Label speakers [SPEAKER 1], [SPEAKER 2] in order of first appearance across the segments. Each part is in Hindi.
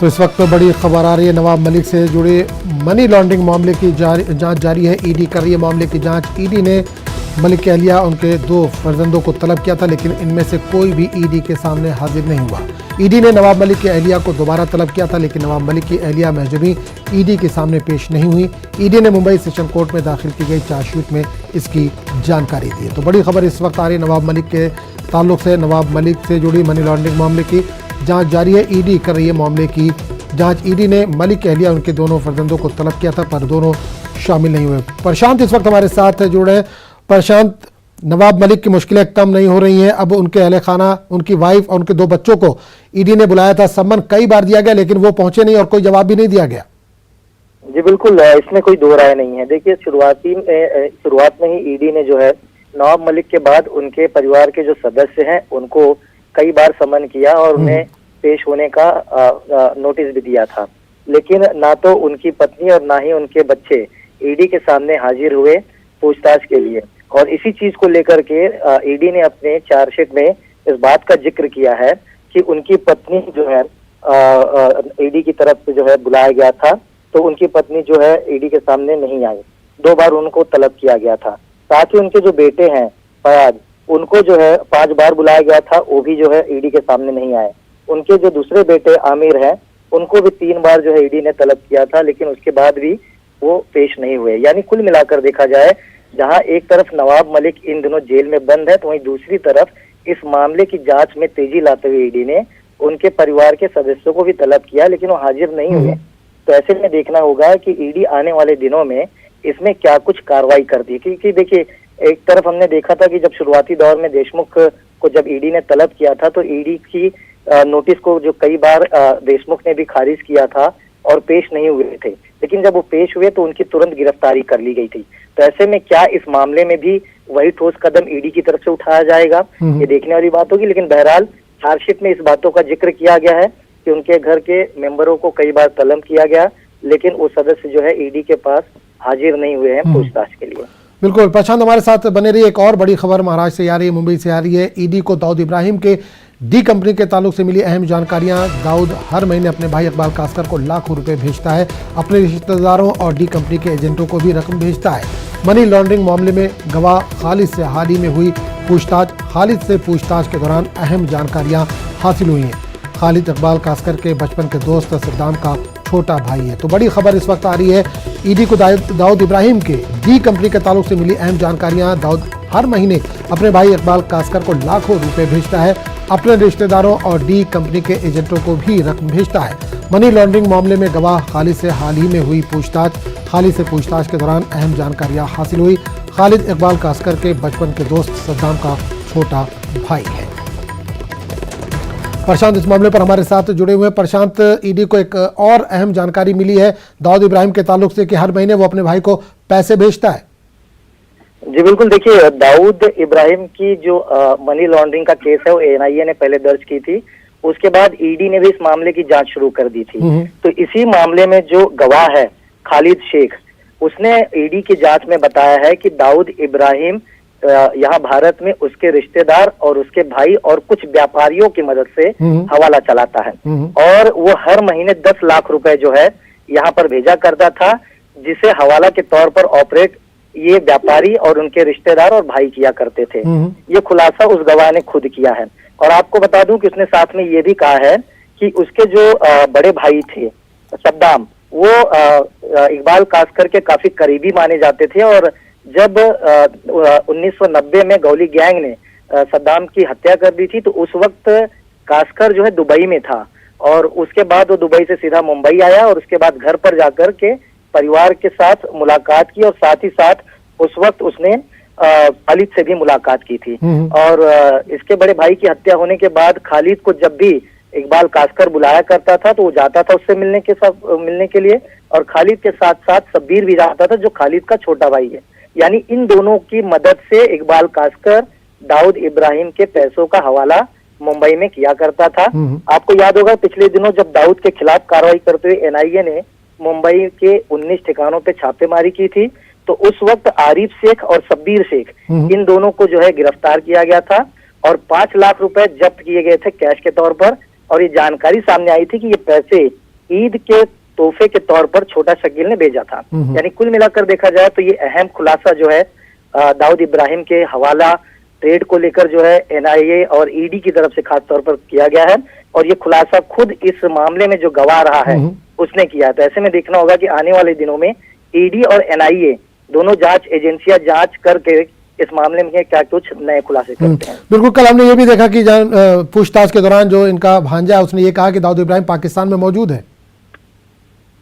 [SPEAKER 1] तो इस वक्त बड़ी खबर आ रही है नवाब मलिक से जुड़े मनी लॉन्ड्रिंग मामले की जांच जारी है। ईडी कर रही है मामले की जांच। ईडी ने मलिक की अहलिया उनके 2 फर्जंदों को तलब किया था, लेकिन इनमें से कोई भी ईडी के सामने हाजिर नहीं हुआ। ईडी ने नवाब मलिक की अहलिया को दोबारा तलब किया था, लेकिन नवाब मलिक की अहलिया महजबी ईडी के सामने पेश नहीं हुई। ईडी ने मुंबई सेशन कोर्ट में दाखिल की गई चार्जशीट में इसकी जानकारी दी है। तो बड़ी खबर इस वक्त आ रही है नवाब मलिक के ताल्लुक से। नवाब मलिक से जुड़ी मनी लॉन्ड्रिंग मामले की जांच जारी है। ईडी कर रही है मामले की जांच। ईडी ने मलिक की अहलिया उनके 2 फर्जंदों को तलब किया था, पर दोनों शामिल नहीं हुए। प्रशांत इस वक्त हमारे साथ जुड़े हैं। प्रशांत, नवाब मलिक की मुश्किलें कम नहीं हो रही हैं। अब उनके अहले खाना, उनकी वाइफ और उनके 2 बच्चों को ईडी ने बुलाया था। सम्मन कई बार दिया गया, लेकिन वो पहुंचे नहीं और कोई जवाब भी नहीं दिया गया।
[SPEAKER 2] जी बिल्कुल, इसमें कोई दो राय नहीं है। देखिए, शुरुआत में ही ईडी ने जो है नवाब मलिक के बाद उनके परिवार के जो सदस्य हैं उनको कई बार समन किया और उन्हें पेश होने का नोटिस भी दिया था, लेकिन ना तो उनकी पत्नी और ना ही उनके बच्चे ईडी के सामने हाजिर हुए पूछताछ के लिए। और इसी चीज को लेकर के ईडी ने अपने चार्जशीट में इस बात का जिक्र किया है कि उनकी पत्नी जो है ईडी की तरफ से जो है बुलाया गया था, तो उनकी पत्नी जो है ईडी के सामने नहीं आई। 2 बार उनको तलब किया गया था। साथ ही उनके जो बेटे हैं फयाज, उनको जो है 5 बार बुलाया गया था, वो भी जो है ईडी के सामने नहीं आए। उनके जो दूसरे बेटे आमिर हैं, उनको भी 3 बार जो है ईडी ने तलब किया था, लेकिन उसके बाद भी वो पेश नहीं हुए। यानी कुल मिलाकर देखा जाए, जहां एक तरफ नवाब मलिक इन दिनों जेल में बंद है, तो वहीं दूसरी तरफ इस मामले की जांच में तेजी लाते हुए ईडी ने उनके परिवार के सदस्यों को भी तलब किया, लेकिन वो हाजिर नहीं हुए। तो ऐसे में देखना होगा कि ईडी आने वाले दिनों में इसमें क्या कुछ कार्रवाई करती है। क्योंकि देखिए, एक तरफ हमने देखा था कि जब शुरुआती दौर में देशमुख को जब ईडी ने तलब किया था, तो ईडी की नोटिस को जो कई बार देशमुख ने भी खारिज किया था और पेश नहीं हुए थे, लेकिन जब वो पेश हुए तो उनकी तुरंत गिरफ्तारी कर ली गई थी। तो ऐसे में क्या इस मामले में भी वही ठोस कदम ईडी की तरफ से उठाया जाएगा, ये देखने वाली बात होगी। लेकिन बहरहाल चार्जशीट में इस बातों का जिक्र किया गया है कि उनके घर के मेंबरों को कई बार तलब किया गया, लेकिन वो सदस्य जो है ईडी के पास हाजिर नहीं हुए हैं पूछताछ के लिए।
[SPEAKER 1] बिल्कुल प्रशांत, हमारे साथ बने रही। एक और बड़ी खबर महाराष्ट्र से आ रही है, मुंबई से आ रही है। ईडी को दाऊद इब्राहिम के डी कंपनी के ताल्लुक से मिली अहम जानकारियां। दाऊद हर महीने अपने भाई इकबाल कासकर को लाखों रुपए भेजता है, अपने रिश्तेदारों और डी कंपनी के एजेंटों को भी रकम भेजता है। मनी लॉन्ड्रिंग मामले में गवाह खालिद से हाल ही में हुई पूछताछ। खालिद से पूछताछ के दौरान अहम जानकारियां हासिल हुई हैं। खालिद इकबाल कासकर के बचपन के दोस्त सद्दाम का छोटा भाई है। तो बड़ी खबर इस वक्त आ रही है, ईडी को दाऊद इब्राहिम के डी कंपनी के ताल्लुक से मिली अहम जानकारियां। दाऊद हर महीने अपने भाई इकबाल कासकर को लाखों रुपए भेजता है, अपने रिश्तेदारों और डी कंपनी के एजेंटों को भी रकम भेजता है। मनी लॉन्ड्रिंग मामले में गवाह खालिद से हाल ही में हुई पूछताछ। खालिद से पूछताछ के दौरान अहम जानकारियां हासिल हुई। खालिद इकबाल कासकर के बचपन के दोस्त सद्दाम का छोटा भाई है। प्रशांत इस मामले पर हमारे साथ जुड़े हुए हैं। प्रशांत, ईडी को एक और अहम जानकारी मिली है दाऊद इब्राहिम के ताल्लुक से कि हर महीने वो अपने भाई को पैसे भेजता है।
[SPEAKER 2] जी बिल्कुल, देखिए, दाऊद इब्राहिम की जो मनी लॉन्ड्रिंग का केस है वो एनआईए ने पहले दर्ज की थी। उसके बाद ईडी ने भी इस मामले की जांच शुरू कर दी थी। तो इसी मामले में जो गवाह है खालिद शेख, उसने ईडी की जांच में बताया है कि दाऊद इब्राहिम यहाँ भारत में उसके रिश्तेदार और उसके भाई और कुछ व्यापारियों की मदद से हवाला चलाता है, और वो हर महीने 10 लाख रुपए जो है यहाँ पर भेजा करता था, जिसे हवाला के तौर पर ऑपरेट ये व्यापारी और उनके रिश्तेदार और भाई किया करते थे। ये खुलासा उस गवाह ने खुद किया है। और आपको बता दूं कि उसने साथ में ये भी कहा है कि उसके जो बड़े भाई थे सद्दाम, वो इकबाल कासकर के काफी करीबी माने जाते थे। और जब 1990 में गौली गैंग ने सद्दाम की हत्या कर दी थी, तो उस वक्त कासकर जो है दुबई में था, और उसके बाद वो दुबई से सीधा मुंबई आया और उसके बाद घर पर जाकर के परिवार के साथ मुलाकात की, और साथ ही साथ उस वक्त उसने खालिद से भी मुलाकात की थी। और इसके बड़े भाई की हत्या होने के बाद खालिद को जब भी इकबाल कासकर बुलाया करता था, तो वो जाता था उससे मिलने के लिए, और खालिद के साथ साथ शब्बीर भी जाता था, जो खालिद का छोटा भाई है। यानी इन दोनों की मदद से इकबाल कासकर दाऊद इब्राहिम के पैसों का हवाला मुंबई में किया करता था। आपको याद होगा, पिछले दिनों जब दाऊद के खिलाफ कार्रवाई करते हुए एनआईए ने मुंबई के 19 ठिकानों पे छापेमारी की थी, तो उस वक्त आरिफ शेख और शब्बीर शेख, इन दोनों को जो है गिरफ्तार किया गया था, और 5 लाख रुपए जब्त किए गए थे कैश के तौर पर। और ये जानकारी सामने आई थी कि ये पैसे ईद के तोहफे के तौर पर छोटा शकील ने भेजा था। यानी कुल मिलाकर देखा जाए तो ये अहम खुलासा जो है दाऊद इब्राहिम के हवाला ट्रेड को लेकर जो है एनआईए और ईडी की तरफ से खास तौर पर किया गया है, और ये खुलासा खुद इस मामले में जो गवाह रहा है उसने किया है। तो ऐसे में देखना होगा कि आने वाले दिनों में ईडी और एनआईए दोनों जांच एजेंसियां जांच करके इस मामले में क्या कुछ नए खुलासे करते हैं।
[SPEAKER 1] बिल्कुल, कल हमने ये भी देखा कि पूछताछ के दौरान जो इनका भांजा है उसने ये कहा कि दाऊद इब्राहिम पाकिस्तान में मौजूद है।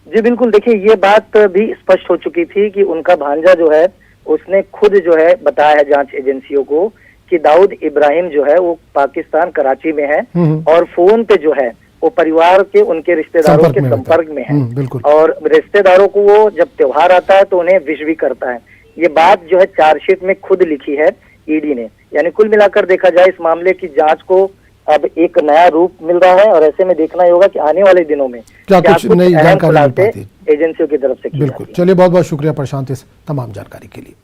[SPEAKER 2] जी बिल्कुल, देखिए ये बात भी स्पष्ट हो चुकी थी कि उनका भांजा जो है उसने खुद जो है बताया है जांच एजेंसियों को कि दाऊद इब्राहिम जो है वो पाकिस्तान कराची में है और फोन पे जो है वो परिवार के उनके रिश्तेदारों के संपर्क में है, और रिश्तेदारों को वो जब त्योहार आता है तो उन्हें विश भी करता है। ये बात जो है चार्जशीट में खुद लिखी है ईडी ने। यानी कुल मिलाकर देखा जाए इस मामले की जांच को अब एक नया रूप मिल रहा है, और ऐसे में देखना ही होगा कि आने वाले दिनों में
[SPEAKER 1] क्या कुछ नई जानकारी
[SPEAKER 2] एजेंसियों की तरफ से की
[SPEAKER 1] बिल्कुल। चलिए, बहुत बहुत शुक्रिया प्रशांत इस तमाम जानकारी के लिए।